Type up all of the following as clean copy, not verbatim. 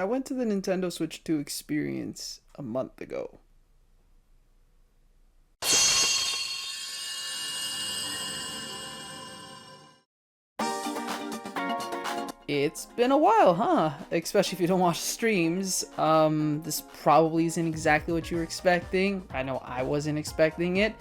I went to the Nintendo Switch 2 experience a month ago. It's been a while, huh? Especially if you don't watch streams. This probably isn't exactly what you were expecting. I know I wasn't expecting it.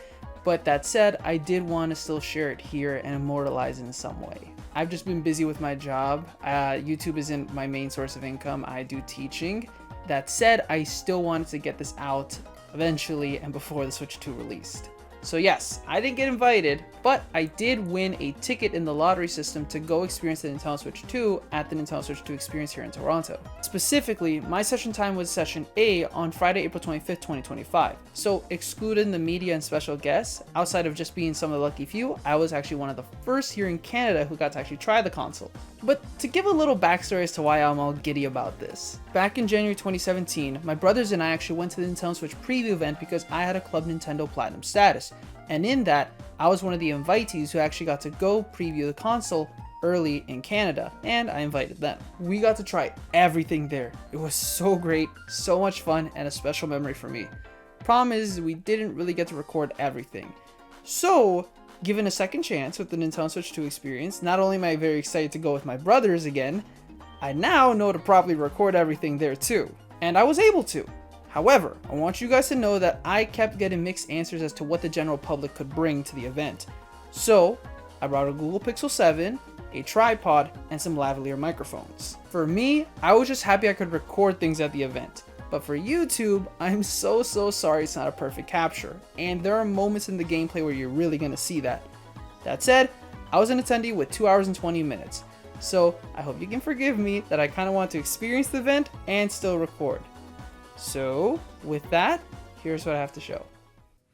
But that said, I did want to still share it here and immortalize it in some way. I've just been busy with my job. YouTube isn't my main source of income. I do teaching. That said, I still wanted to get this out eventually and before the Switch 2 released. So yes, I didn't get invited, but I did win a ticket in the lottery system to go experience the Nintendo Switch 2 at the Nintendo Switch 2 experience here in Toronto. Specifically, my session time was session A on Friday, April 25th, 2025. So excluding the media and special guests, outside of just being some of the lucky few, I was actually one of the first here in Canada who got to actually try the console. But to give a little backstory as to why I'm all giddy about this. Back in January 2017, my brothers and I actually went to the Nintendo Switch preview event because I had a Club Nintendo Platinum status. And in that, I was one of the invitees who actually got to go preview the console early in Canada, and I invited them. We got to try everything there. It was so great, so much fun, and a special memory for me. Problem is, we didn't really get to record everything. So, given a second chance with the Nintendo Switch 2 experience, not only am I very excited to go with my brothers again, I now know to properly record everything there too. And I was able to. However, I want you guys to know that I kept getting mixed answers as to what the general public could bring to the event. So, I brought a Google Pixel 7, a tripod, and some lavalier microphones. For me, I was just happy I could record things at the event. But for YouTube, I'm so sorry it's not a perfect capture, and there are moments in the gameplay where you're really gonna see that. That said, I was an attendee with 2 hours and 20 minutes, so I hope you can forgive me that I kinda want to experience the event and still record. So, with that, here's what I have to show.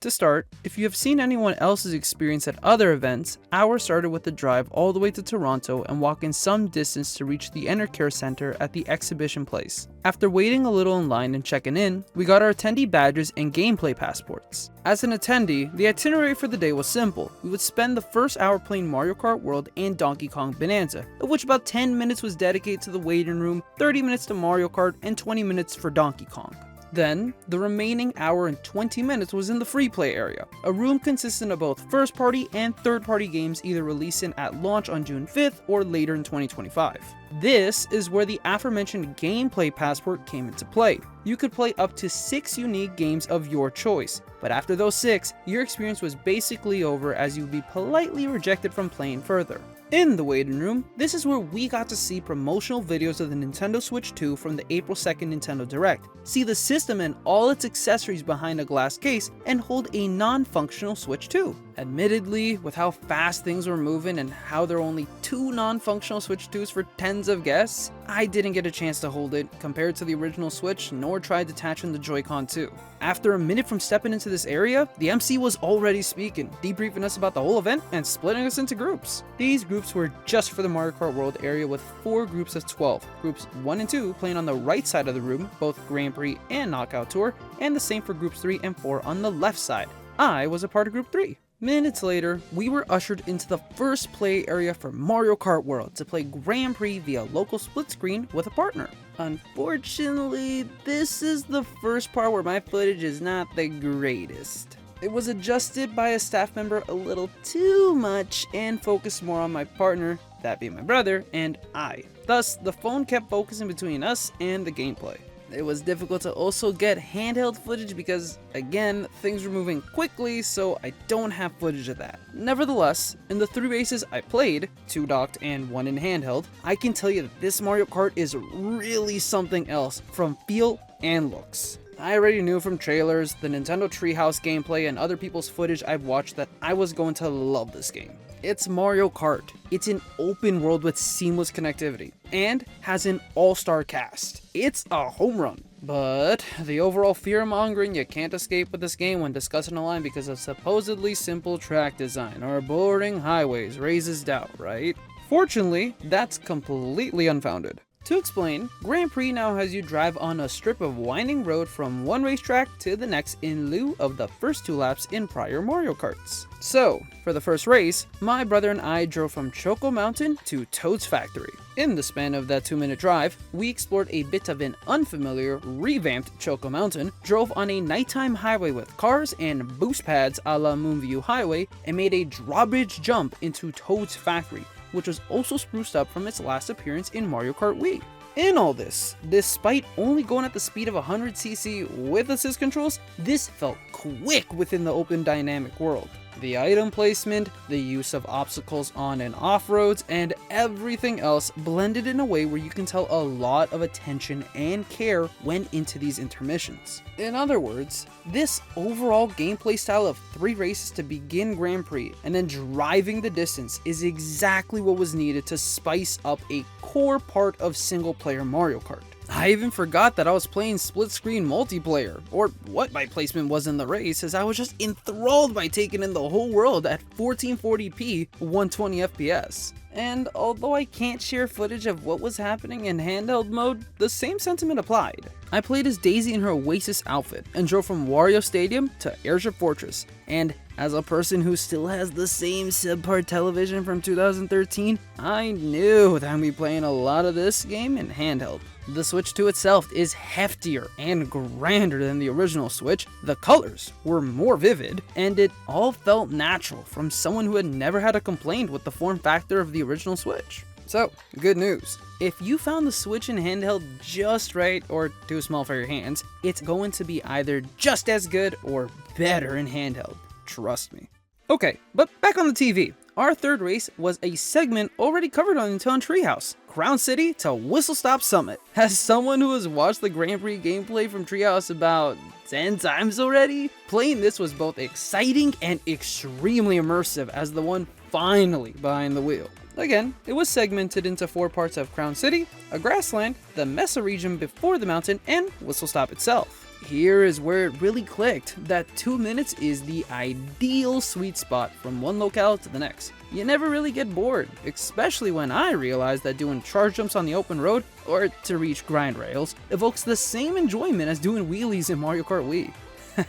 To start, if you have seen anyone else's experience at other events, ours started with the drive all the way to Toronto and walking some distance to reach the Enercare Center at the exhibition place. After waiting a little in line and checking in, we got our attendee badges and gameplay passports. As an attendee, the itinerary for the day was simple. We would spend the first hour playing Mario Kart World and Donkey Kong Bananza, of which about 10 minutes was dedicated to the waiting room, 30 minutes to Mario Kart, and 20 minutes for Donkey Kong. Then, the remaining hour and 20 minutes was in the free play area, a room consisting of both first party and third party games either releasing at launch on June 5th or later in 2025. This is where the aforementioned gameplay passport came into play. You could play up to 6 unique games of your choice, but after those 6, your experience was basically over as you would be politely rejected from playing further. In the waiting room, this is where we got to see promotional videos of the Nintendo Switch 2 from the April 2nd Nintendo Direct, see the system and all its accessories behind a glass case, and hold a non-functional Switch 2. Admittedly, with how fast things were moving and how there are only 2 non-functional Switch 2s for tens of guests, I didn't get a chance to hold it compared to the original Switch, nor tried detaching the Joy-Con 2. After a minute from stepping into this area, the MC was already speaking, debriefing us about the whole event and splitting us into groups. These groups were just for the Mario Kart World area with 4 groups of 12. Groups 1 and 2 playing on the right side of the room, both Grand Prix and Knockout Tour, and the same for groups 3 and 4 on the left side. I was a part of group 3. Minutes later, we were ushered into the first play area for Mario Kart World to play Grand Prix via local split screen with a partner. Unfortunately, this is the first part where my footage is not the greatest. It was adjusted by a staff member a little too much and focused more on my partner, that being my brother, and I. Thus, the phone kept focusing between us and the gameplay. It was difficult to also get handheld footage because, again, things were moving quickly, so I don't have footage of that. Nevertheless, in the 3 races I played, 2 docked and 1 in handheld, I can tell you that this Mario Kart is really something else from feel and looks. I already knew from trailers, the Nintendo Treehouse gameplay, and other people's footage I've watched that I was going to love this game. It's Mario Kart. It's an open world with seamless connectivity, and has an all-star cast. It's a home run. But the overall fear-mongering you can't escape with this game when discussing a line because of supposedly simple track design or boring highways raises doubt, right? Fortunately, that's completely unfounded. To explain, Grand Prix now has you drive on a strip of winding road from one racetrack to the next in lieu of the first 2 laps in prior Mario Karts. So, for the first race, my brother and I drove from Choco Mountain to Toad's Factory. In the span of that 2-minute drive, we explored a bit of an unfamiliar, revamped Choco Mountain, drove on a nighttime highway with cars and boost pads a la Moonview Highway, and made a drawbridge jump into Toad's Factory, which was also spruced up from its last appearance in Mario Kart Wii. In all this, despite only going at the speed of 100cc with assist controls, this felt quick within the open dynamic world. The item placement, the use of obstacles on and off roads, and everything else blended in a way where you can tell a lot of attention and care went into these intermissions. In other words, this overall gameplay style of 3 races to begin Grand Prix and then driving the distance is exactly what was needed to spice up a core part of single player Mario Kart. I even forgot that I was playing split screen multiplayer, or what my placement was in the race, as I was just enthralled by taking in the whole world at 1440p 120 FPS. And although I can't share footage of what was happening in handheld mode, the same sentiment applied. I played as Daisy in her Oasis outfit and drove from Wario Stadium to Airship Fortress, and as a person who still has the same subpar television from 2013, I knew that I'd be playing a lot of this game in handheld. The Switch 2 itself is heftier and grander than the original Switch, the colors were more vivid, and it all felt natural from someone who had never had a complaint with the form factor of the original Switch. So, good news. If you found the Switch in handheld just right or too small for your hands, it's going to be either just as good or better in handheld. Trust me. Okay, but back on the TV. Our third race was a segment already covered on Nintendo Treehouse, Crown City to Whistle Stop Summit. As someone who has watched the Grand Prix gameplay from Treehouse about 10 times already, playing this was both exciting and extremely immersive as the one finally behind the wheel. Again, it was segmented into 4 parts of Crown City, a grassland, the Mesa region before the mountain, and Whistle Stop itself. Here is where it really clicked that 2 minutes is the ideal sweet spot from one locale to the next. You never really get bored, especially when I realized that doing charge jumps on the open road, or to reach grind rails, evokes the same enjoyment as doing wheelies in Mario Kart Wii.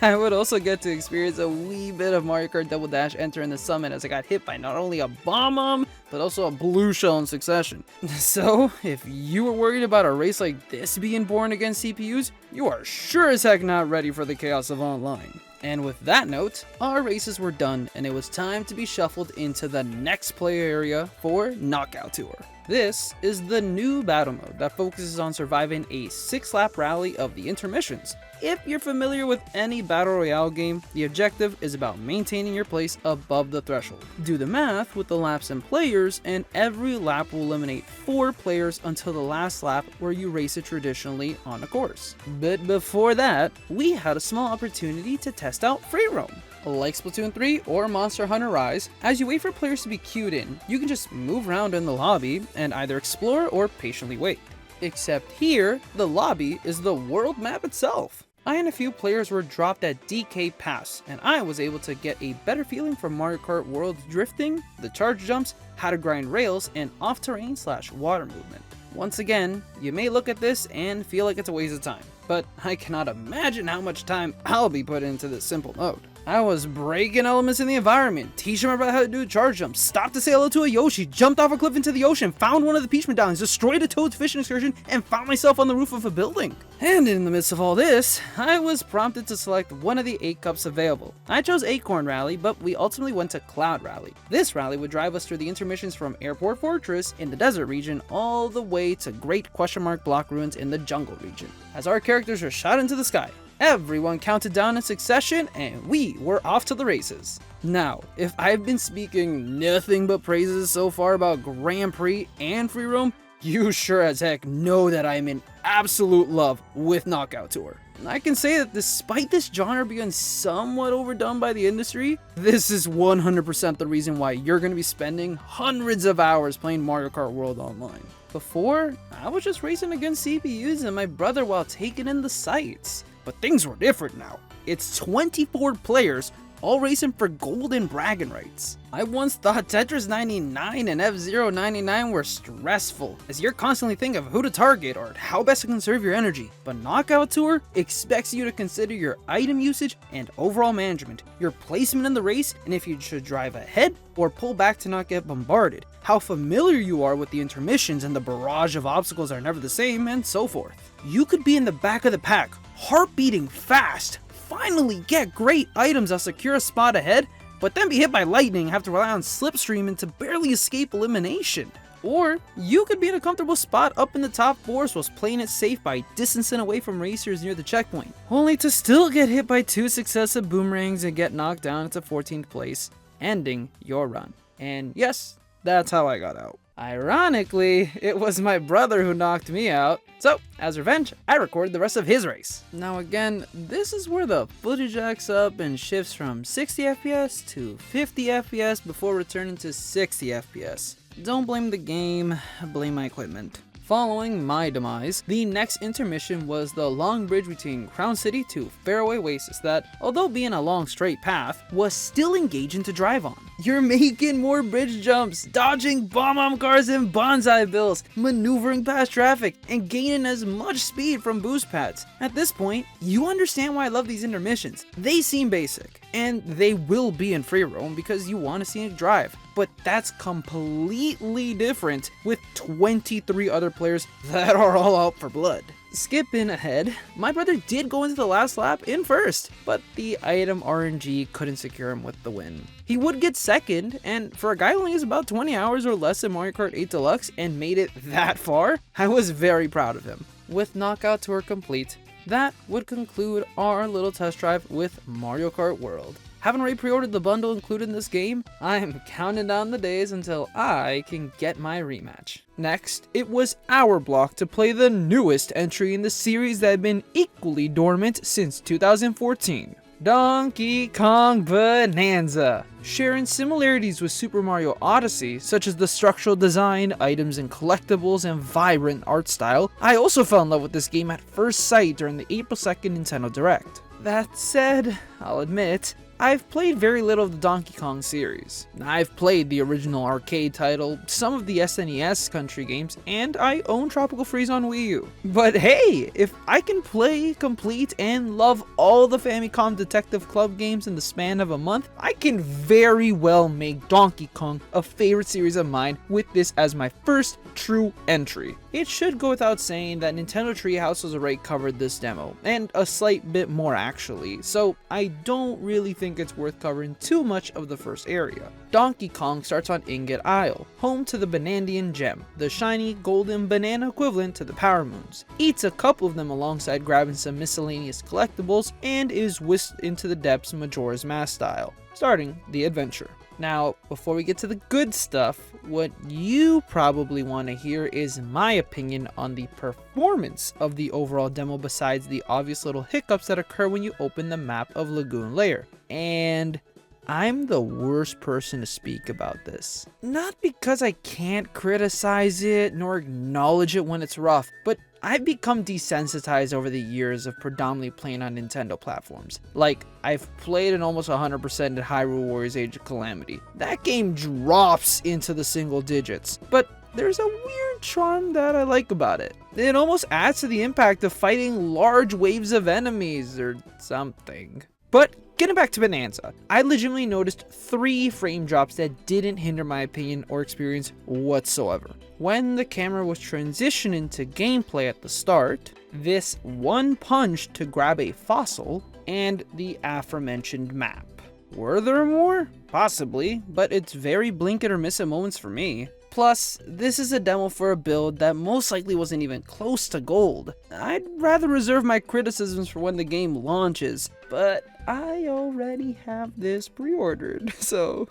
I would also get to experience a wee bit of Mario Kart Double Dash entering the summit as I got hit by not only a bomb, but also a blue shell in succession. So, if you were worried about a race like this being born against CPUs, you are sure as heck not ready for the chaos of online. And with that note, our races were done and it was time to be shuffled into the next play area for Knockout Tour. This is the new battle mode that focuses on surviving a 6-lap rally of the intermissions. If you're familiar with any battle royale game, the objective is about maintaining your place above the threshold. Do the math with the laps and players, and every lap will eliminate 4 players until the last lap where you race it traditionally on a course. But before that, we had a small opportunity to test out free roam. Like Splatoon 3 or Monster Hunter Rise, as you wait for players to be queued in, you can just move around in the lobby and either explore or patiently wait. Except here, the lobby is the world map itself. I and a few players were dropped at DK Pass, and I was able to get a better feeling for Mario Kart World's drifting, the charge jumps, how to grind rails, and off-terrain / water movement. Once again, you may look at this and feel like it's a waste of time, but I cannot imagine how much time I'll be put into this simple mode. I was breaking elements in the environment, teaching my brother how to do a charge jump, stopped to say hello to a Yoshi, jumped off a cliff into the ocean, found one of the Peach medallions, destroyed a Toad's fishing excursion, and found myself on the roof of a building. And in the midst of all this, I was prompted to select one of the 8 cups available. I chose Acorn Rally, but we ultimately went to Cloud Rally. This rally would drive us through the intermissions from Airport Fortress in the desert region all the way to Great Block Ruins in the jungle region. As our characters were shot into the sky, everyone counted down in succession, and we were off to the races. Now, if I've been speaking nothing but praises so far about Grand Prix and free roam, you sure as heck know that I'm in absolute love with Knockout Tour. I can say that despite this genre being somewhat overdone by the industry, this is 100% the reason why you're going to be spending hundreds of hours playing Mario Kart World Online. Before, I was just racing against CPUs and my brother while taking in the sights. But things were different now. It's 24 players all racing for golden bragging rights. I once thought Tetris 99 and F-Zero 99 were stressful, as you're constantly thinking of who to target or how best to conserve your energy. But Knockout Tour expects you to consider your item usage and overall management, your placement in the race, and if you should drive ahead or pull back to not get bombarded, how familiar you are with the intermissions and the barrage of obstacles are never the same, and so forth. You could be in the back of the pack, heart beating fast, finally get great items that secure a spot ahead, but then be hit by lightning, have to rely on slipstream and to barely escape elimination. Or you could be in a comfortable spot up in the top 4s whilst playing it safe by distancing away from racers near the checkpoint, only to still get hit by 2 successive boomerangs and get knocked down into 14th place, ending your run. And yes, that's how I got out. Ironically, it was my brother who knocked me out, so as revenge, I recorded the rest of his race. Now again, this is where the footage jacks up and shifts from 60 FPS to 50 FPS before returning to 60 FPS. Don't blame the game, blame my equipment. Following my demise, the next intermission was the long bridge between Crown City to Fairway Oasis that, although being a long straight path, was still engaging to drive on. You're making more bridge jumps, dodging bomb cars and bonsai bills, maneuvering past traffic, and gaining as much speed from boost pads. At this point, you understand why I love these intermissions. They seem basic, and they will be in free roam because you want to see it drive. But that's completely different with 23 other players that are all out for blood. Skipping ahead, my brother did go into the last lap in first, but the item RNG couldn't secure him with the win. He would get second, and for a guy who only has about 20 hours or less in Mario Kart 8 Deluxe and made it that far, I was very proud of him. With Knockout Tour complete, that would conclude our little test drive with Mario Kart World. Haven't already pre-ordered the bundle included in this game? I'm counting down the days until I can get my rematch. Next, it was our block to play the newest entry in the series that had been equally dormant since 2014. Donkey Kong Bananza. Sharing similarities with Super Mario Odyssey, such as the structural design, items and collectibles, and vibrant art style, I also fell in love with this game at first sight during the April 2nd Nintendo Direct. That said, I'll admit, I've played very little of the Donkey Kong series. I've played the original arcade title, some of the SNES country games, and I own Tropical Freeze on Wii U. But hey, if I can play, complete, and love all the Famicom Detective Club games in the span of a month, I can very well make Donkey Kong a favorite series of mine with this as my first true entry. It should go without saying that Nintendo Treehouse has already covered this demo, and a slight bit more actually, so I don't really think it's worth covering too much of the first area. Donkey Kong starts on Ingot Isle, home to the Banandian Gem, the shiny golden banana equivalent to the Power Moons. Eats a couple of them alongside grabbing some miscellaneous collectibles, and is whisked into the depths Majora's Mask style, starting the adventure. Now, before we get to the good stuff, what you probably want to hear is my opinion on the performance of the overall demo besides the obvious little hiccups that occur when you open the map of Lagoon Lair. And I'm the worst person to speak about this. Not because I can't criticize it nor acknowledge it when it's rough, but I've become desensitized over the years of predominantly playing on Nintendo platforms. Like, I've played in almost 100% in Hyrule Warriors Age of Calamity. That game drops into the single digits, but there's a weird charm that I like about it. It almost adds to the impact of fighting large waves of enemies or something. But getting back to Bananza, I legitimately noticed 3 frame drops that didn't hinder my opinion or experience whatsoever. When the camera was transitioning to gameplay at the start, this one punch to grab a fossil, and the aforementioned map. Were there more? Possibly, but it's very blink it or miss it moments for me. Plus, this is a demo for a build that most likely wasn't even close to gold. I'd rather reserve my criticisms for when the game launches, but I already have this pre-ordered, so...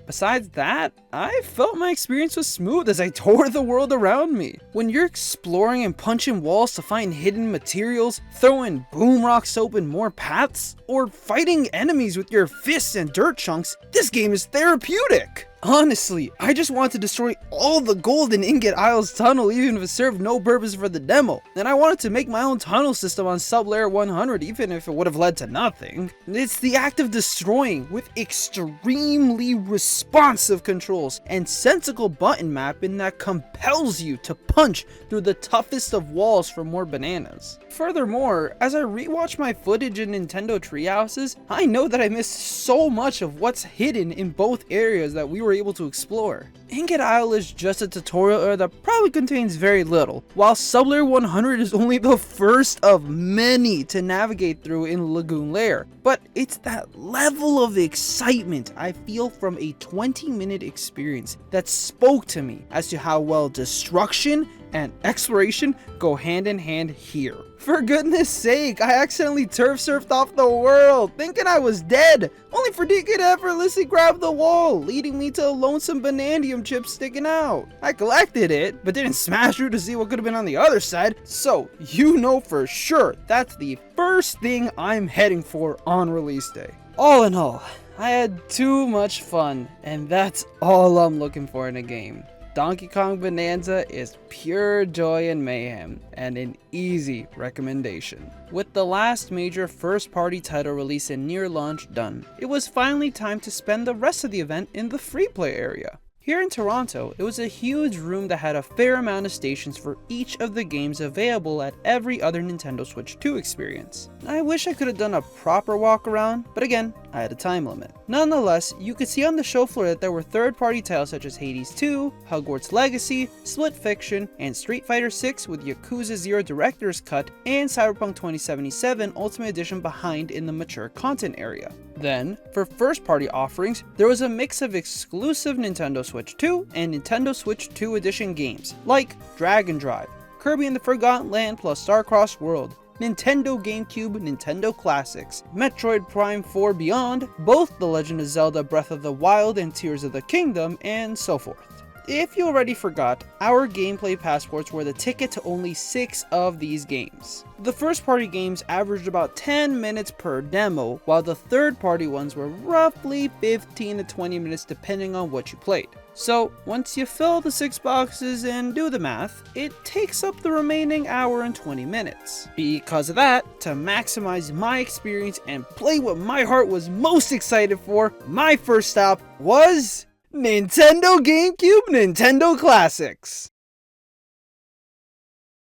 Besides that, I felt my experience was smooth as I tore the world around me. When you're exploring and punching walls to find hidden materials, throwing boom rocks to open more paths, or fighting enemies with your fists and dirt chunks, this game is therapeutic. Honestly, I just want to destroy all the gold in Ingot Isle's tunnel even if it served no purpose for the demo. And I wanted to make my own tunnel system on Sub-Layer 100 even if it would have led to nothing. It's the act of destroying with extremely responsive controls and sensible button mapping that compels you to punch through the toughest of walls for more bananas. Furthermore, as I rewatch my footage in Nintendo Treehouses, I know that I missed so much of what's hidden in both areas that we were able to explore. Ingot Isle is just a tutorial area that probably contains very little, while Sub-Layer 100 is only the first of many to navigate through in Lagoon Lair. But it's that level of excitement I feel from a 20-minute experience that spoke to me as to how well destruction and exploration go hand in hand here. For goodness sake, I accidentally turf surfed off the world, thinking I was dead, only for Deacon to effortlessly grab the wall, leading me to a lonesome bananium chip sticking out. I collected it, but didn't smash through to see what could have been on the other side, so you know for sure that's the first thing I'm heading for on release day. All in all, I had too much fun, and that's all I'm looking for in a game. Donkey Kong Bananza is pure joy and mayhem, and an easy recommendation. With the last major first-party title release and near launch done, it was finally time to spend the rest of the event in the free play area. Here in Toronto, it was a huge room that had a fair amount of stations for each of the games available at every other Nintendo Switch 2 experience. I wish I could have done a proper walk around, but again, I had a time limit. Nonetheless, you could see on the show floor that there were third-party titles such as Hades 2, Hogwarts Legacy, Split Fiction, and Street Fighter 6 with Yakuza 0 Director's Cut and Cyberpunk 2077 Ultimate Edition behind in the mature content area. Then, for first-party offerings, there was a mix of exclusive Nintendo Switch 2 and Nintendo Switch 2 Edition games, like Dragon Drive, Kirby and the Forgotten Land plus Starcross World, Nintendo GameCube, Nintendo Classics, Metroid Prime 4 Beyond, both The Legend of Zelda Breath of the Wild and Tears of the Kingdom, and so forth. If you already forgot, our gameplay passports were the ticket to only 6 of these games. The first party games averaged about 10 minutes per demo, while the third party ones were roughly 15 to 20 minutes depending on what you played. So once you fill the 6 boxes and do the math, it takes up the remaining hour and 20 minutes. Because of that, to maximize my experience and play what my heart was most excited for, my first stop was Nintendo GameCube Nintendo Classics.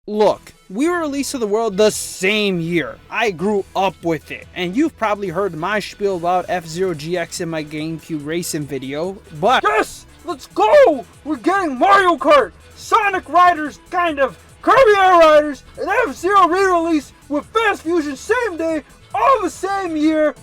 Look, we were released to the world the same year. I grew up with it, and you've probably heard my spiel about F-Zero GX in my GameCube racing video, but yes, let's go! We're getting Mario Kart, Sonic Riders, kind of, Kirby Air Riders, and F-Zero re-release with Fast Fusion same day, all the same year.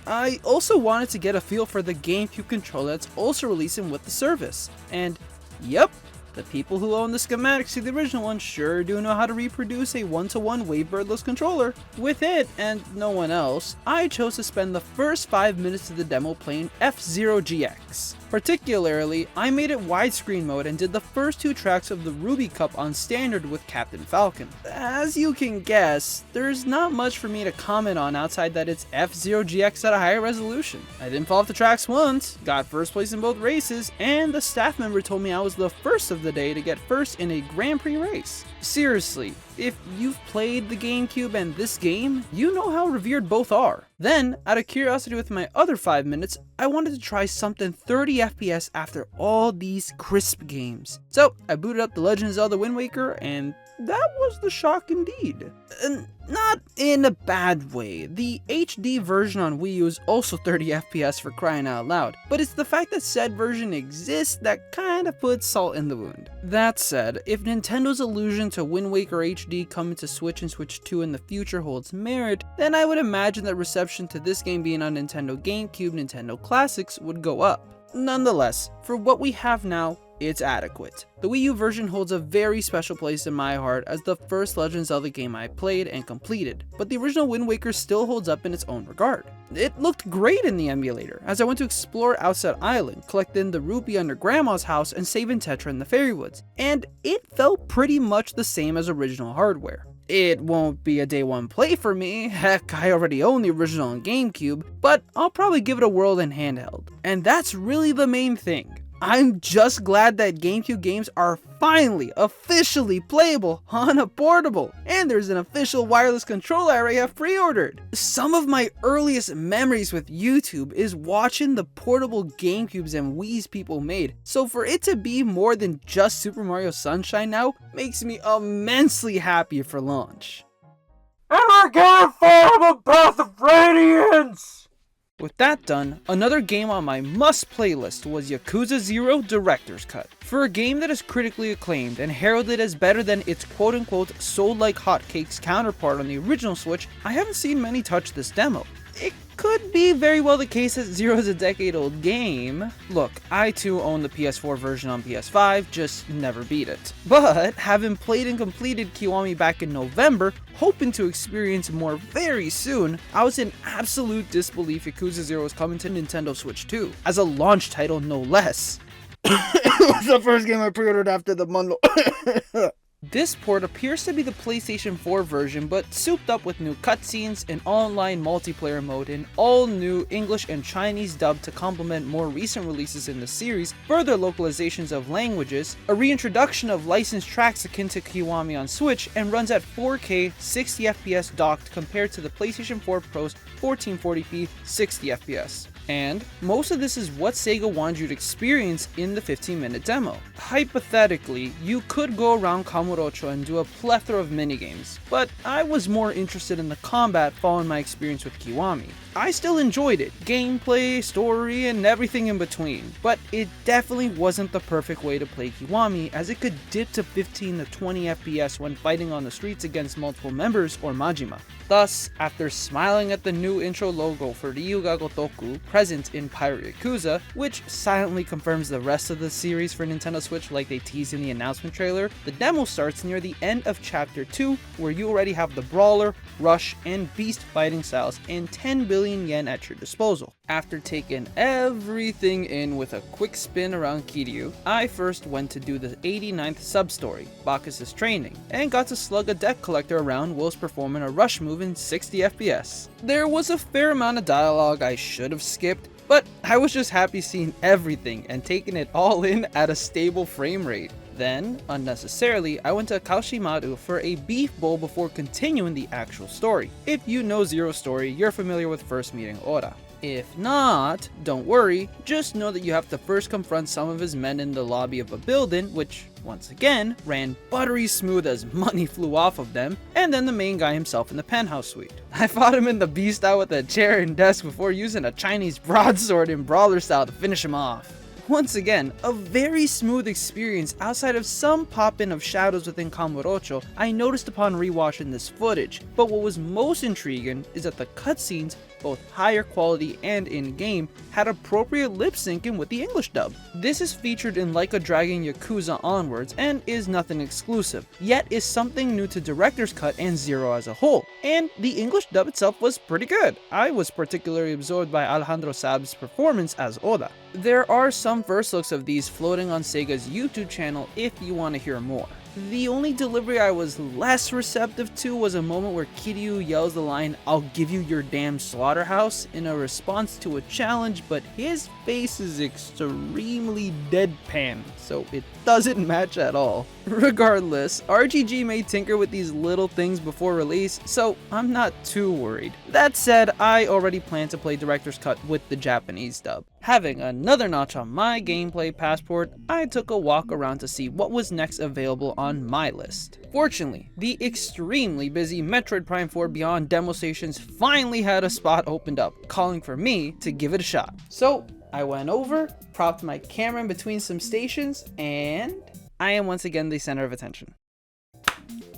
I also wanted to get a feel for the GameCube controller that's also releasing with the service. And yep, the people who own the schematics to the original one sure do know how to reproduce a one-to-one Wavebirdless controller. With it, and no one else, I chose to spend the first 5 minutes of the demo playing F-Zero GX. Particularly, I made it widescreen mode and did the first 2 tracks of the Ruby Cup on standard with Captain Falcon. As you can guess, there's not much for me to comment on outside that it's F-Zero GX at a higher resolution. I didn't fall off the tracks once, got first place in both races, and the staff member told me I was the first of the day to get first in a Grand Prix race. Seriously, if you've played the GameCube and this game, you know how revered both are. Then, out of curiosity with my other 5 minutes, I wanted to try something 30 FPS after all these crisp games. So, I booted up The Legend of Zelda Wind Waker, and that was the shock indeed. Not in a bad way. The HD version on Wii U is also 30 FPS for crying out loud, but it's the fact that said version exists that kinda puts salt in the wound. That said, if Nintendo's allusion to Wind Waker HD coming to Switch and Switch 2 in the future holds merit, then I would imagine that reception to this game being on Nintendo GameCube, Nintendo Classics would go up. Nonetheless, for what we have now, it's adequate. The Wii U version holds a very special place in my heart as the first Legend of Zelda game I played and completed, but the original Wind Waker still holds up in its own regard. It looked great in the emulator, as I went to explore Outset Island, collecting the rupee under Grandma's house and saving Tetra in the Fairy Woods, and it felt pretty much the same as original hardware. It won't be a day one play for me, heck, I already own the original on GameCube, but I'll probably give it a whirl in handheld. And that's really the main thing. I'm just glad that GameCube games are finally officially playable on a portable, and there's an official wireless controller I already have pre-ordered. Some of my earliest memories with YouTube is watching the portable GameCubes and Wii's people made, so for it to be more than just Super Mario Sunshine now makes me immensely happy for launch. And we're going for the Path of Radiance! With that done, another game on my must playlist was Yakuza 0 Director's Cut. For a game that is critically acclaimed and heralded as better than its quote-unquote sold like hotcakes counterpart on the original Switch, I haven't seen many touch this demo. It could be very well the case that Zero is a decade-old game. Look, I too own the PS4 version on PS5, just never beat it. But, having played and completed Kiwami back in November, hoping to experience more very soon, I was in absolute disbelief Yakuza 0 was coming to Nintendo Switch 2, as a launch title no less. It was the first game I pre-ordered after the bundle. This port appears to be the PlayStation 4 version, but souped up with new cutscenes, an online multiplayer mode, an all-new English and Chinese dub to complement more recent releases in the series, further localizations of languages, a reintroduction of licensed tracks akin to Kiwami on Switch, and runs at 4K 60fps docked compared to the PlayStation 4 Pro's 1440p 60fps. And most of this is what Sega wanted you to experience in the 15-minute demo. Hypothetically, you could go around Kamurocho and do a plethora of minigames, but I was more interested in the combat following my experience with Kiwami. I still enjoyed it, gameplay, story, and everything in between, but it definitely wasn't the perfect way to play Kiwami, as it could dip to 15 to 20 FPS when fighting on the streets against multiple members or Majima. Thus, after smiling at the new intro logo for Ryuga Gotoku present in Pirate Yakuza, which silently confirms the rest of the series for Nintendo Switch like they teased in the announcement trailer, the demo starts near the end of Chapter 2, where you already have the Brawler, Rush, and Beast fighting styles and 10 billion yen at your disposal. After taking everything in with a quick spin around Kiryu, I first went to do the 89th sub-story, Bacchus' training, and got to slug a deck collector around whilst performing a rush move in 60 FPS. There was a fair amount of dialogue I should have skipped, but I was just happy seeing everything and taking it all in at a stable frame rate. Then, unnecessarily, I went to Kaoshimaru for a beef bowl before continuing the actual story. If you know Zero's story, you're familiar with first meeting Ora. If not, don't worry, just know that you have to first confront some of his men in the lobby of a building, which, once again, ran buttery smooth as money flew off of them, and then the main guy himself in the penthouse suite. I fought him in the beast style with a chair and desk before using a Chinese broadsword in brawler style to finish him off. Once again, a very smooth experience outside of some pop-in of shadows within Kamurocho I noticed upon rewatching this footage, but what was most intriguing is that the cutscenes, both higher quality and in-game, had appropriate lip syncing with the English dub. This is featured in Like a Dragon Yakuza onwards and is nothing exclusive, yet is something new to Director's Cut and Zero as a whole, and the English dub itself was pretty good. I was particularly absorbed by Alejandro Sab's performance as Oda. There are some first looks of these floating on Sega's YouTube channel if you want to hear more. The only delivery I was less receptive to was a moment where Kiryu yells the line, "I'll give you your damn slaughterhouse," in a response to a challenge, but his face is extremely deadpan, so it doesn't match at all. Regardless, RGG may tinker with these little things before release, so I'm not too worried. That said, I already plan to play Director's Cut with the Japanese dub. Having another notch on my gameplay passport, I took a walk around to see what was next available on my list. Fortunately, the extremely busy Metroid Prime 4 Beyond demo stations finally had a spot opened up, calling for me to give it a shot. So I went over, propped my camera in between some stations, and I am once again the center of attention.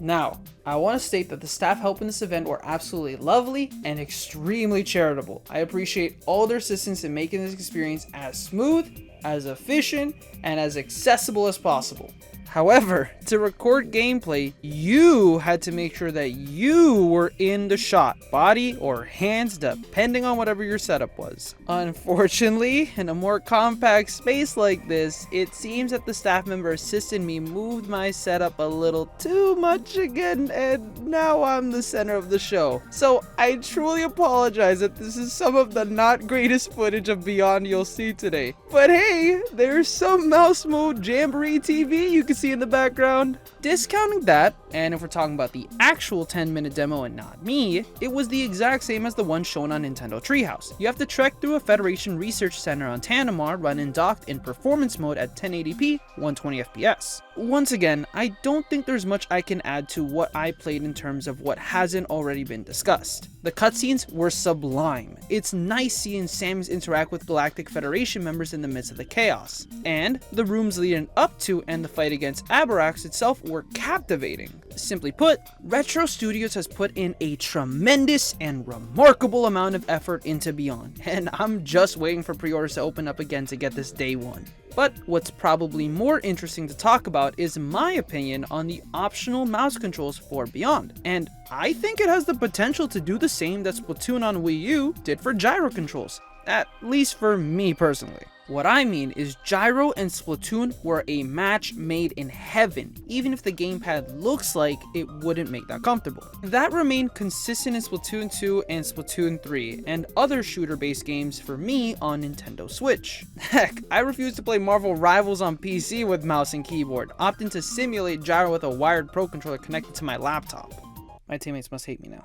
Now, I want to state that the staff helping this event were absolutely lovely and extremely charitable. I appreciate all their assistance in making this experience as smooth, as efficient, and as accessible as possible. However, to record gameplay, you had to make sure that you were in the shot, body or hands, depending on whatever your setup was. Unfortunately, in a more compact space like this, it seems that the staff member assisting me moved my setup a little too much again, and now I'm the center of the show. So I truly apologize that this is some of the not greatest footage of Beyond you'll see today. But hey, there's some mouse mode Jamboree TV you can see in the background. Discounting that, and if we're talking about the actual 10-minute demo and not me, it was the exact same as the one shown on Nintendo Treehouse. You have to trek through a Federation Research Center on Tanamar, run and docked in performance mode at 1080p, 120 FPS. Once again, I don't think there's much I can add to what I played in terms of what hasn't already been discussed. The cutscenes were sublime. It's nice seeing Samus interact with Galactic Federation members in the midst of the chaos. And the rooms leading up to and the fight against Abarax itself were captivating. Simply put, Retro Studios has put in a tremendous and remarkable amount of effort into Beyond, and I'm just waiting for pre-orders to open up again to get this day one. But what's probably more interesting to talk about is my opinion on the optional mouse controls for Beyond, and I think it has the potential to do the same that Splatoon on Wii U did for gyro controls, at least for me personally. What I mean is Gyro and Splatoon were a match made in heaven, even if the gamepad looks like it wouldn't make that comfortable. That remained consistent in Splatoon 2 and Splatoon 3, and other shooter-based games for me on Nintendo Switch. Heck, I refuse to play Marvel Rivals on PC with mouse and keyboard, opting to simulate Gyro with a wired Pro Controller connected to my laptop. My teammates must hate me now.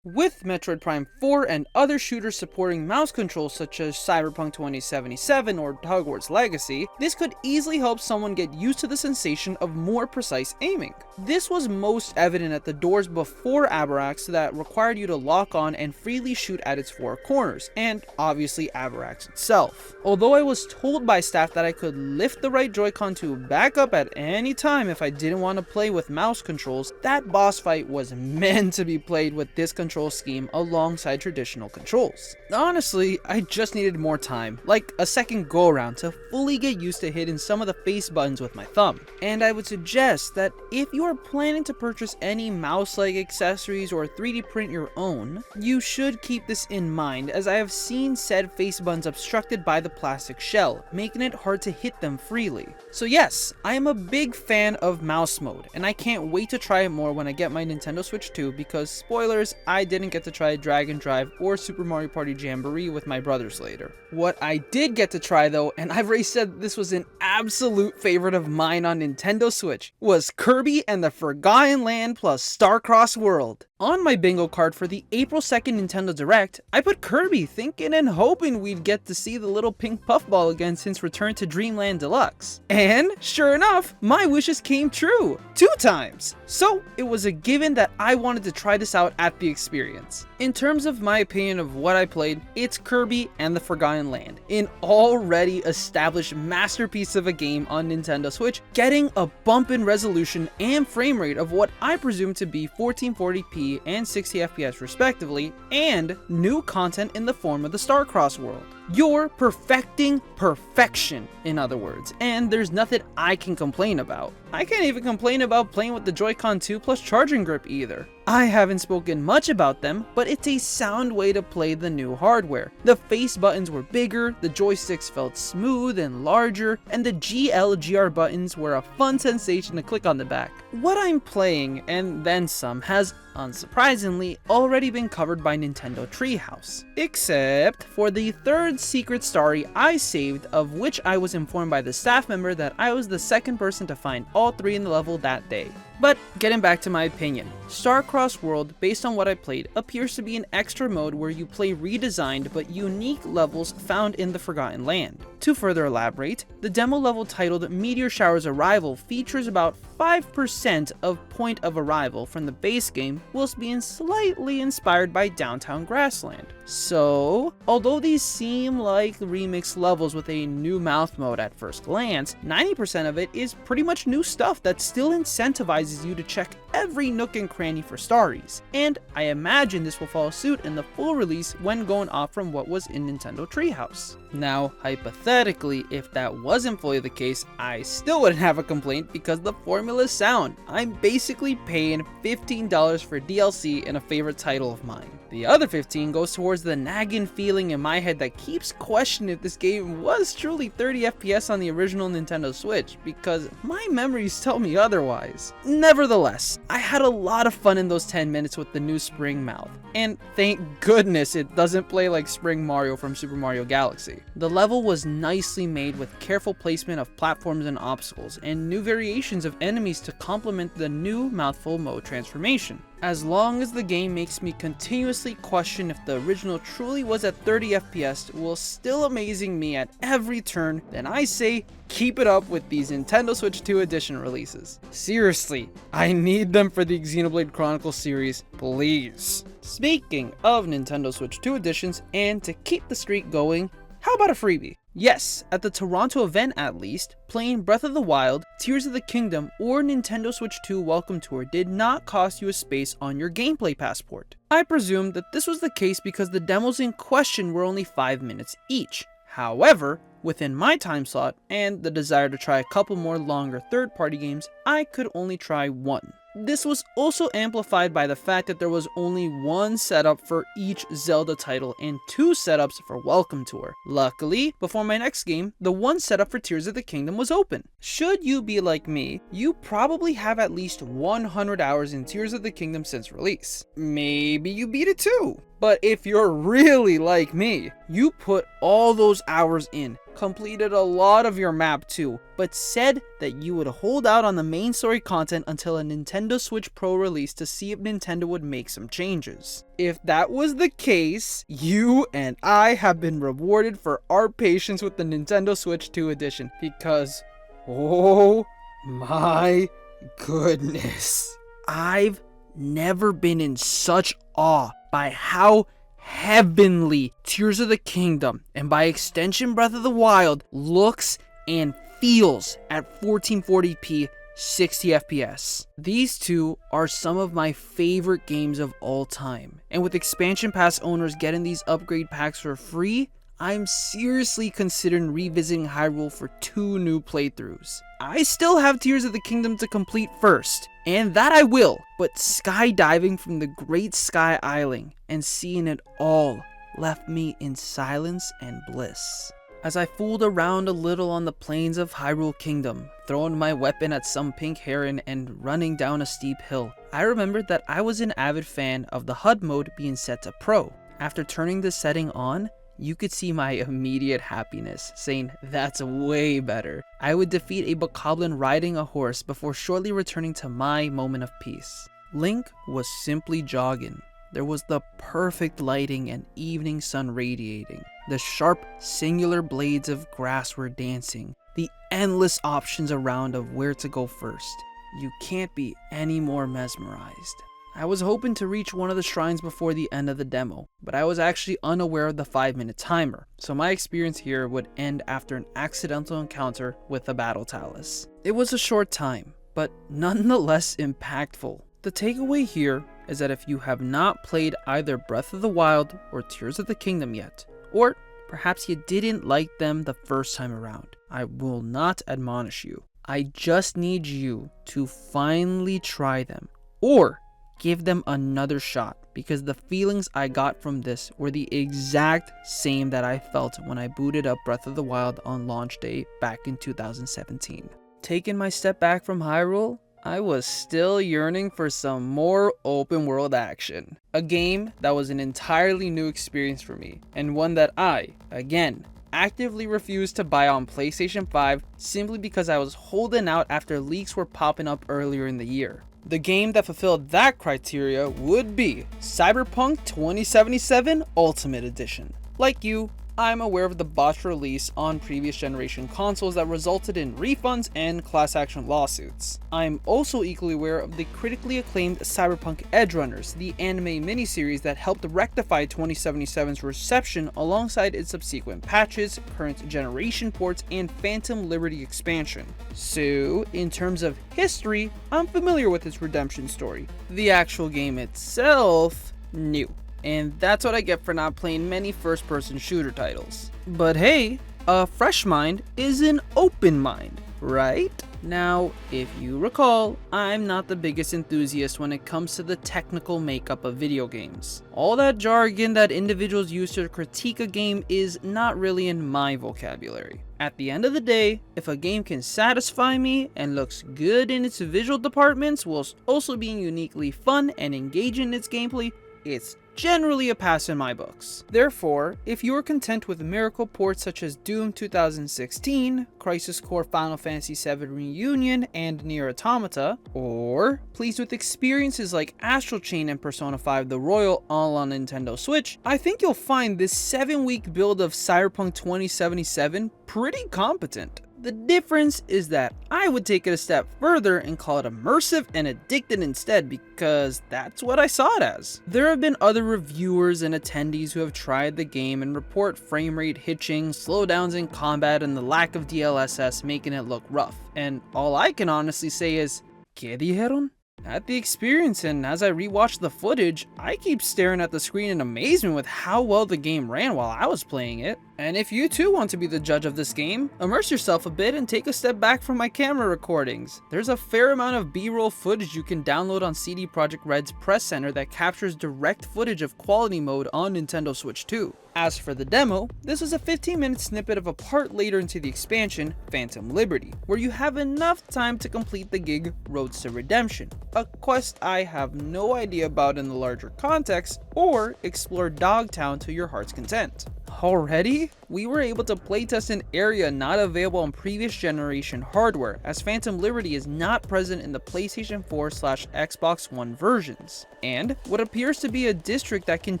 With Metroid Prime 4 and other shooters supporting mouse controls such as Cyberpunk 2077 or Hogwarts Legacy, this could easily help someone get used to the sensation of more precise aiming. This was most evident at the doors before Abarax that required you to lock on and freely shoot at its four corners, and obviously Abarax itself. Although I was told by staff that I could lift the right Joy-Con to back up at any time if I didn't want to play with mouse controls, that boss fight was meant to be played with this control scheme alongside traditional controls. Honestly, I just needed more time, like a second go around, to fully get used to hitting some of the face buttons with my thumb. And I would suggest that if you are planning to purchase any mouse-like accessories or 3D print your own, you should keep this in mind, as I have seen said face buttons obstructed by the plastic shell, making it hard to hit them freely. So yes, I am a big fan of mouse mode, and I can't wait to try it more when I get my Nintendo Switch 2, because spoilers, I didn't get to try Dragon Drive or Super Mario Party Jamboree with my brothers later. What I did get to try though, and I've already said this was an absolute favorite of mine on Nintendo Switch, was Kirby and the Forgotten Land plus Starcross World. On my bingo card for the April 2nd Nintendo Direct, I put Kirby, thinking and hoping we'd get to see the little pink puffball again since Return to Dreamland Deluxe. And sure enough, my wishes came true, 2 times. So it was a given that I wanted to try this out at the experience. In terms of my opinion of what I played, it's Kirby and the Forgotten Land, an already established masterpiece of a game on Nintendo Switch, getting a bump in resolution and frame rate of what I presume to be 1440p and 60 FPS respectively, and new content in the form of the Starcross world. You're perfecting perfection, in other words, and there's nothing I can complain about. I can't even complain about playing with the Joy-Con 2 plus charging grip either. I haven't spoken much about them, but it's a sound way to play the new hardware. The face buttons were bigger, the joysticks felt smooth and larger, and the GL/GR buttons were a fun sensation to click on the back. What I'm playing, and then some, has unsurprisingly already been covered by Nintendo Treehouse, except for the third secret story I saved, of which I was informed by the staff member that I was the second person to find all 3 in the level that day. But getting back to my opinion, Starcross World, based on what I played, appears to be an extra mode where you play redesigned but unique levels found in the Forgotten Land. To further elaborate, the demo level titled Meteor Shower's Arrival features about 5% of point of arrival from the base game, whilst being slightly inspired by Downtown Grassland. So, although these seem like remixed levels with a new mouth mode at first glance, 90% of it is pretty much new stuff that still incentivizes you to check every nook and cranny for starries, and I imagine this will follow suit in the full release when going off from what was in Nintendo Treehouse. Now, hypothetically, if that wasn't fully the case, I still wouldn't have a complaint because the formula is sound. I'm basically paying $15 for DLC in a favorite title of mine. The other $15 goes towards the nagging feeling in my head that keeps questioning if this game was truly 30 FPS on the original Nintendo Switch, because my memories tell me otherwise. Nevertheless, I had a lot of fun in those 10 minutes with the new Spring Mouth, and thank goodness it doesn't play like Spring Mario from Super Mario Galaxy. The level was nicely made with careful placement of platforms and obstacles, and new variations of enemies to complement the new mouthful mode transformation. As long as the game makes me continuously question if the original truly was at 30 FPS while still amazing me at every turn, then I say keep it up with these Nintendo Switch 2 Edition releases. Seriously, I need them for the Xenoblade Chronicles series, please. Speaking of Nintendo Switch 2 Editions, and to keep the streak going, how about a freebie? Yes, at the Toronto event at least, playing Breath of the Wild, Tears of the Kingdom, or Nintendo Switch 2 Welcome Tour did not cost you a space on your gameplay passport. I presume that this was the case because the demos in question were only 5 minutes each. However, within my time slot, and the desire to try a couple more longer third-party games, I could only try one. This was also amplified by the fact that there was only one setup for each Zelda title and 2 setups for Welcome Tour. Luckily, before my next game, the one setup for Tears of the Kingdom was open. Should you be like me, you probably have at least 100 hours in Tears of the Kingdom since release. Maybe you beat it too. But if you're really like me, you put all those hours in, completed a lot of your map too, but said that you would hold out on the main story content until a Nintendo Switch Pro release to see if Nintendo would make some changes. If that was the case, you and I have been rewarded for our patience with the Nintendo Switch 2 Edition, because, oh my goodness, I've never been in such awe by how heavenly Tears of the Kingdom, and by extension Breath of the Wild, looks and feels at 1440p 60 FPS. These two are some of my favorite games of all time, and with expansion pass owners getting these upgrade packs for free, I'm seriously considering revisiting Hyrule for 2 new playthroughs. I still have Tears of the Kingdom to complete first, and that I will, but skydiving from the Great Sky Island and seeing it all left me in silence and bliss. As I fooled around a little on the plains of Hyrule Kingdom, throwing my weapon at some pink heron and running down a steep hill, I remembered that I was an avid fan of the HUD mode being set to Pro. After turning this setting on, you could see my immediate happiness, saying that's way better. I would defeat a bokoblin riding a horse before shortly returning to my moment of peace. Link was simply jogging. There was the perfect lighting and evening sun radiating. The sharp, singular blades of grass were dancing. The endless options around of where to go first. You can't be any more mesmerized. I was hoping to reach one of the shrines before the end of the demo, but I was actually unaware of the 5-minute timer, so my experience here would end after an accidental encounter with a battle talus. It was a short time, but nonetheless impactful. The takeaway here is that if you have not played either Breath of the Wild or Tears of the Kingdom yet, or perhaps you didn't like them the first time around, I will not admonish you. I just need you to finally try them, or give them another shot, because the feelings I got from this were the exact same that I felt when I booted up Breath of the Wild on launch day back in 2017. Taking my step back from Hyrule, I was still yearning for some more open world action. A game that was an entirely new experience for me, and one that I, again, actively refused to buy on PlayStation 5 simply because I was holding out after leaks were popping up earlier in the year. The game that fulfilled that criteria would be Cyberpunk 2077 Ultimate Edition. Like you, I'm aware of the botched release on previous generation consoles that resulted in refunds and class action lawsuits. I'm also equally aware of the critically acclaimed Cyberpunk Edgerunners, the anime miniseries that helped rectify 2077's reception alongside its subsequent patches, current generation ports, and Phantom Liberty expansion. So, in terms of history, I'm familiar with its redemption story. The actual game itself, new. And that's what I get for not playing many first-person shooter titles. But hey, a fresh mind is an open mind, right? Now, if you recall, I'm not the biggest enthusiast when it comes to the technical makeup of video games. All that jargon that individuals use to critique a game is not really in my vocabulary. At the end of the day, if a game can satisfy me and looks good in its visual departments whilst also being uniquely fun and engaging in its gameplay, it's generally a pass in my books. Therefore, if you are content with miracle ports such as Doom 2016, Crisis Core Final Fantasy VII Reunion, and Nier Automata, or pleased with experiences like Astral Chain and Persona 5 The Royal all on Nintendo Switch, I think you'll find this 7-week build of Cyberpunk 2077 pretty competent. The difference is that I would take it a step further and call it immersive and addicted instead, because that's what I saw it as. There have been other reviewers and attendees who have tried the game and report frame rate hitching, slowdowns in combat, and the lack of DLSS making it look rough. And all I can honestly say is, ¿Qué dijeron? At the experience, and as I rewatched the footage, I keep staring at the screen in amazement with how well the game ran while I was playing it. And if you too want to be the judge of this game, immerse yourself a bit and take a step back from my camera recordings. There's a fair amount of B-roll footage you can download on CD Projekt Red's Press Center that captures direct footage of quality mode on Nintendo Switch 2. As for the demo, this was a 15-minute snippet of a part later into the expansion, Phantom Liberty, where you have enough time to complete the gig Roads to Redemption, a quest I have no idea about in the larger context, or explore Dogtown to your heart's content. Already, we were able to playtest an area not available on previous generation hardware, as Phantom Liberty is not present in the PlayStation 4/Xbox One versions, and what appears to be a district that can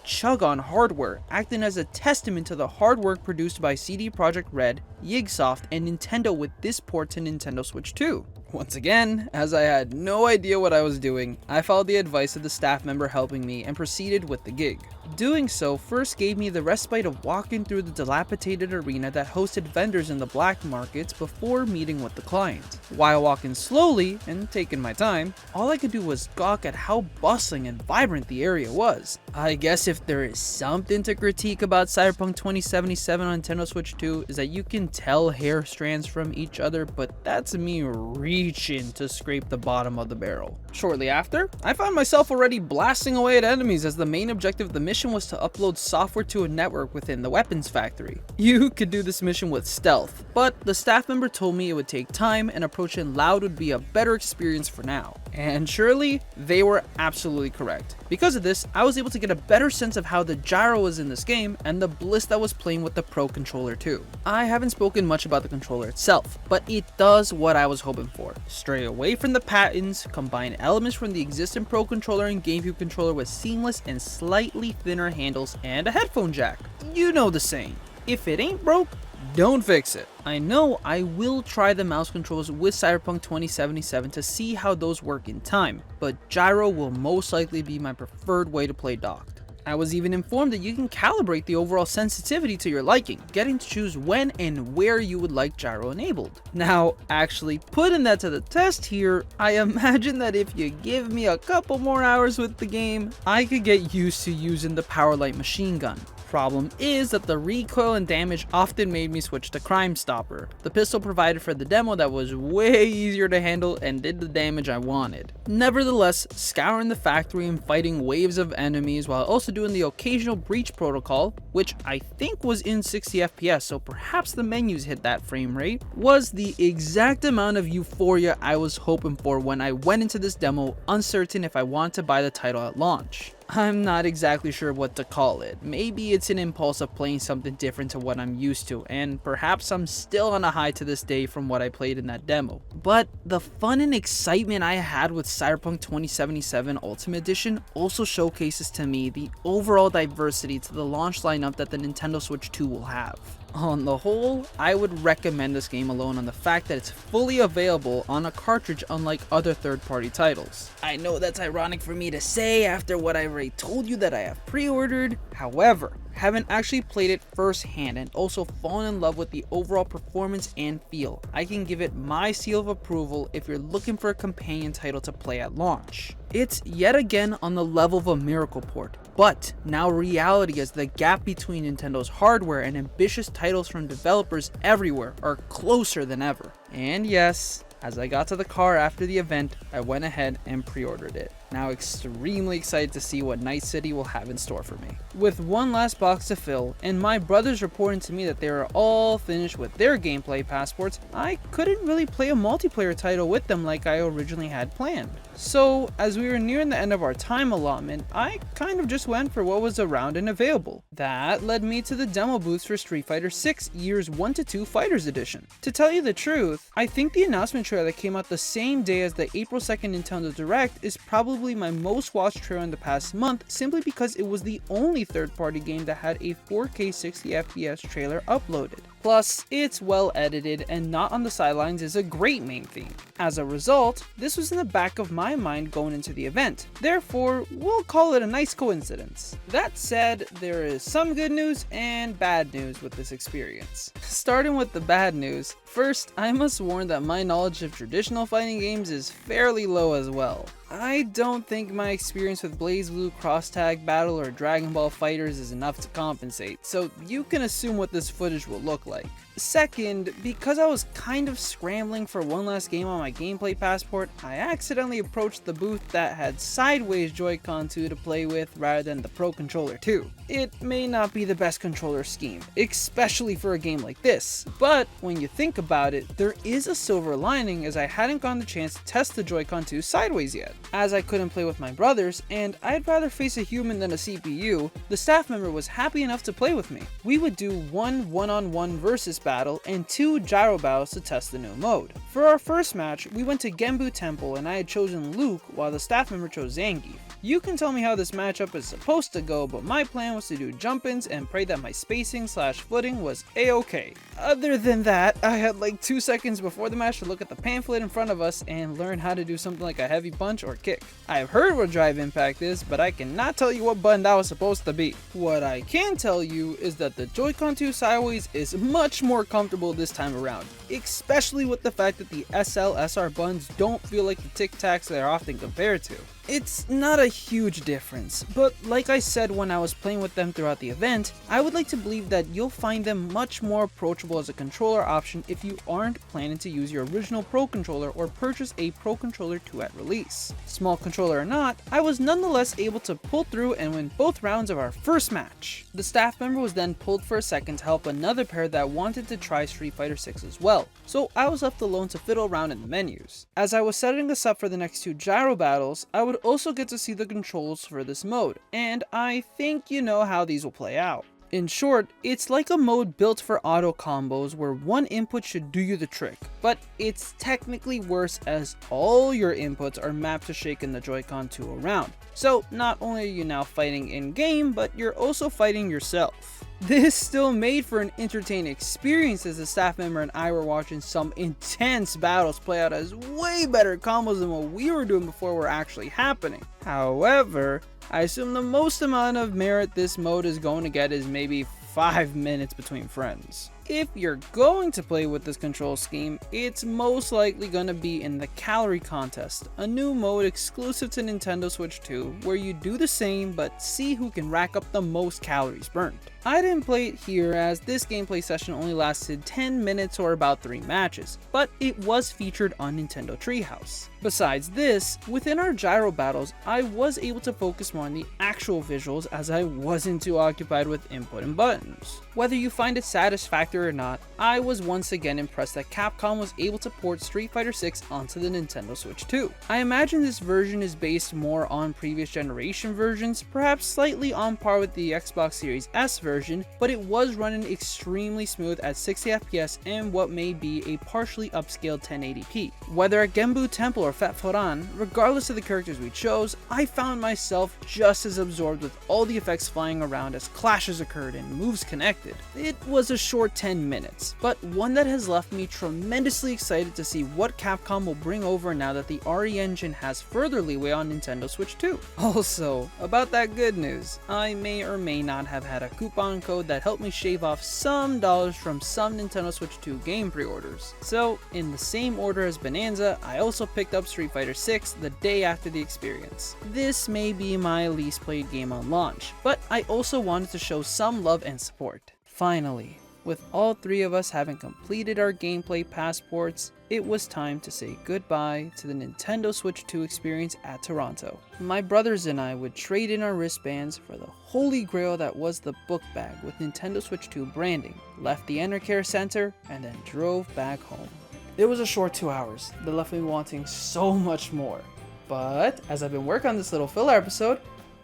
chug on hardware, acting as a testament to the hard work produced by CD Projekt Red, Yigsoft, and Nintendo with this port to Nintendo Switch 2. Once again, as I had no idea what I was doing, I followed the advice of the staff member helping me and proceeded with the gig. Doing so first gave me the respite of walking through the dilapidated arena that hosted vendors in the black markets before meeting with the client. While walking slowly and taking my time, all I could do was gawk at how bustling and vibrant the area was. I guess if there is something to critique about Cyberpunk 2077 on Nintendo Switch 2 is that you can tell hair strands from each other, but that's me reaching to scrape the bottom of the barrel. Shortly after, I found myself already blasting away at enemies, as the main objective of the mission was to upload software to a network within the weapons factory. You could do this mission with stealth, but the staff member told me it would take time and approaching loud would be a better experience for now. And surely, they were absolutely correct. Because of this, I was able to get a better sense of how the gyro was in this game and the bliss that was playing with the Pro Controller too. I haven't spoken much about the controller itself, but it does what I was hoping for. Stray away from the patents, combine elements from the existing Pro Controller and GameCube controller with seamless and slightly thinner handles and a headphone jack. You know the saying, if it ain't broke, don't fix it. I know I will try the mouse controls with Cyberpunk 2077 to see how those work in time, but gyro will most likely be my preferred way to play docked. I was even informed that you can calibrate the overall sensitivity to your liking, getting to choose when and where you would like gyro enabled. Now, actually putting that to the test here, I imagine that if you give me a couple more hours with the game, I could get used to using the Powerlight machine gun. Problem is that the recoil and damage often made me switch to Crime Stopper, the pistol provided for the demo that was way easier to handle and did the damage I wanted. Nevertheless, scouring the factory and fighting waves of enemies while also doing the occasional breach protocol, which I think was in 60 FPS, so perhaps the menus hit that frame rate, was the exact amount of euphoria I was hoping for when I went into this demo uncertain if I want to buy the title at launch. I'm not exactly sure what to call it. Maybe it's an impulse of playing something different to what I'm used to, and perhaps I'm still on a high to this day from what I played in that demo. But the fun and excitement I had with Cyberpunk 2077 Ultimate Edition also showcases to me the overall diversity to the launch lineup that the Nintendo Switch 2 will have. On the whole, I would recommend this game alone on the fact that it's fully available on a cartridge unlike other third-party titles. I know that's ironic for me to say after what I already told you that I have pre-ordered, however, having actually played it firsthand and also fallen in love with the overall performance and feel, I can give it my seal of approval if you're looking for a companion title to play at launch. It's yet again on the level of a miracle port, But now reality is the gap between Nintendo's hardware and ambitious titles from developers everywhere are closer than ever. And yes, as I got to the car after the event, I went ahead and pre-ordered it. Now extremely excited to see what Night City will have in store for me. With one last box to fill, and my brothers reporting to me that they are all finished with their gameplay passports, I couldn't really play a multiplayer title with them like I originally had planned. So as we were nearing the end of our time allotment, I kind of just went for what was around and available. That led me to the demo booths for Street Fighter 6 Years 1 to 2 Fighters Edition. To tell you the truth, I think the announcement trailer that came out the same day as the April 2nd Nintendo Direct is probably my most watched trailer in the past month, simply because it was the only third-party game that had a 4K 60 FPS trailer uploaded. Plus, it's well edited and not on the sidelines is a great main theme. As a result, this was in the back of my mind going into the event. Therefore, we'll call it a nice coincidence. That said, there is some good news and bad news with this experience. Starting with the bad news, first, I must warn that my knowledge of traditional fighting games is fairly low as well. I don't think my experience with BlazBlue, Cross Tag Battle, or Dragon Ball Fighters is enough to compensate, so you can assume what this footage will look like. Second, because I was kind of scrambling for one last game on my gameplay passport, I accidentally approached the booth that had sideways Joy-Con 2 to play with rather than the Pro Controller 2. It may not be the best controller scheme, especially for a game like this, but when you think about it, there is a silver lining as I hadn't gotten the chance to test the Joy-Con 2 sideways yet. As I couldn't play with my brothers, and I'd rather face a human than a CPU, the staff member was happy enough to play with me. We would do one-on-one versus battle and 2 gyro battles to test the new mode. For our first match, we went to Genbu Temple and I had chosen Luke while the staff member chose Zangief. You can tell me how this matchup is supposed to go, but my plan was to do jump-ins and pray that my spacing/footing was a-okay. Other than that, I had like 2 seconds before the match to look at the pamphlet in front of us and learn how to do something like a heavy punch or kick. I've heard what drive impact is, but I cannot tell you what button that was supposed to be. What I can tell you is that the Joy-Con 2 sideways is much more comfortable this time around, especially with the fact that the SL/SR buttons don't feel like the Tic Tacs they are often compared to. It's not a huge difference, but like I said when I was playing with them throughout the event, I would like to believe that you'll find them much more approachable as a controller option if you aren't planning to use your original Pro Controller or purchase a Pro Controller 2 at release. Small controller or not, I was nonetheless able to pull through and win both rounds of our first match. The staff member was then pulled for a second to help another pair that wanted to try Street Fighter 6 as well, so I was left alone to fiddle around in the menus. As I was setting us up for the next 2 gyro battles, I would also get to see the controls for this mode, and I think you know how these will play out. In short, it's like a mode built for auto combos where one input should do you the trick, but it's technically worse as all your inputs are mapped to shaking the Joy-Con 2 around. So not only are you now fighting in-game, but you're also fighting yourself. This still made for an entertaining experience as the staff member and I were watching some intense battles play out as way better combos than what we were doing before were actually happening. However, I assume the most amount of merit this mode is going to get is maybe 5 minutes between friends. If you're going to play with this control scheme, it's most likely going to be in the Calorie Contest, a new mode exclusive to Nintendo Switch 2, where you do the same but see who can rack up the most calories burned. I didn't play it here as this gameplay session only lasted 10 minutes or about 3 matches, but it was featured on Nintendo Treehouse. Besides this, within our gyro battles, I was able to focus more on the actual visuals as I wasn't too occupied with input and buttons. Whether you find it satisfactory or not, I was once again impressed that Capcom was able to port Street Fighter 6 onto the Nintendo Switch 2. I imagine this version is based more on previous generation versions, perhaps slightly on par with the Xbox Series S version, but it was running extremely smooth at 60 FPS and what may be a partially upscaled 1080p. Whether at Genbu Temple or Fat Foran, regardless of the characters we chose, I found myself just as absorbed with all the effects flying around as clashes occurred and moves connected. It was a short 10 minutes, but one that has left me tremendously excited to see what Capcom will bring over now that the RE engine has further leeway on Nintendo Switch 2. Also, about that good news, I may or may not have had a coupon code that helped me shave off some dollars from some Nintendo Switch 2 game pre-orders. So, in the same order as Bananza, I also picked up Street Fighter 6 the day after the experience. This may be my least played game on launch, but I also wanted to show some love and support. Finally, with all three of us having completed our gameplay passports, it was time to say goodbye to the Nintendo Switch 2 experience at Toronto. My brothers and I would trade in our wristbands for the holy grail that was the book bag with Nintendo Switch 2 branding, left the Enercare Center, and then drove back home. It was a short 2 hours that left me wanting so much more. But as I've been working on this little filler episode,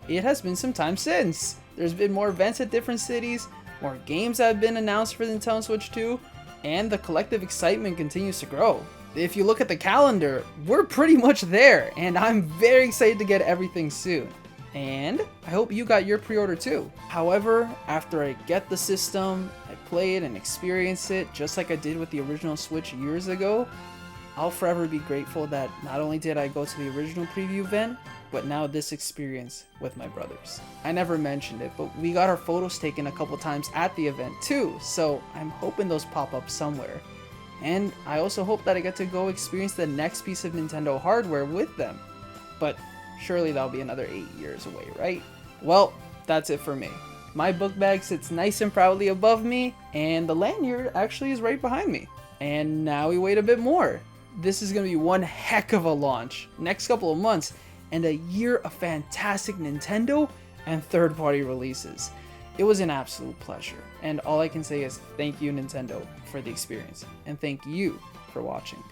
it has been some time since. There's been more events at different cities, more games have been announced for Nintendo Switch 2, and the collective excitement continues to grow. If you look at the calendar, we're pretty much there, and I'm very excited to get everything soon. And I hope you got your pre-order too. However, after I get the system, I play it and experience it just like I did with the original Switch years ago, I'll forever be grateful that not only did I go to the original preview event, but now this experience with my brothers. I never mentioned it, but we got our photos taken a couple times at the event too, so I'm hoping those pop up somewhere. And I also hope that I get to go experience the next piece of Nintendo hardware with them. But surely that'll be another 8 years away, right? Well, that's it for me. My book bag sits nice and proudly above me, and the lanyard actually is right behind me. And now we wait a bit more. This is going to be one heck of a launch. Next couple of months, and a year of fantastic Nintendo and third-party releases. It was an absolute pleasure, and all I can say is thank you, Nintendo, for the experience, and thank you for watching.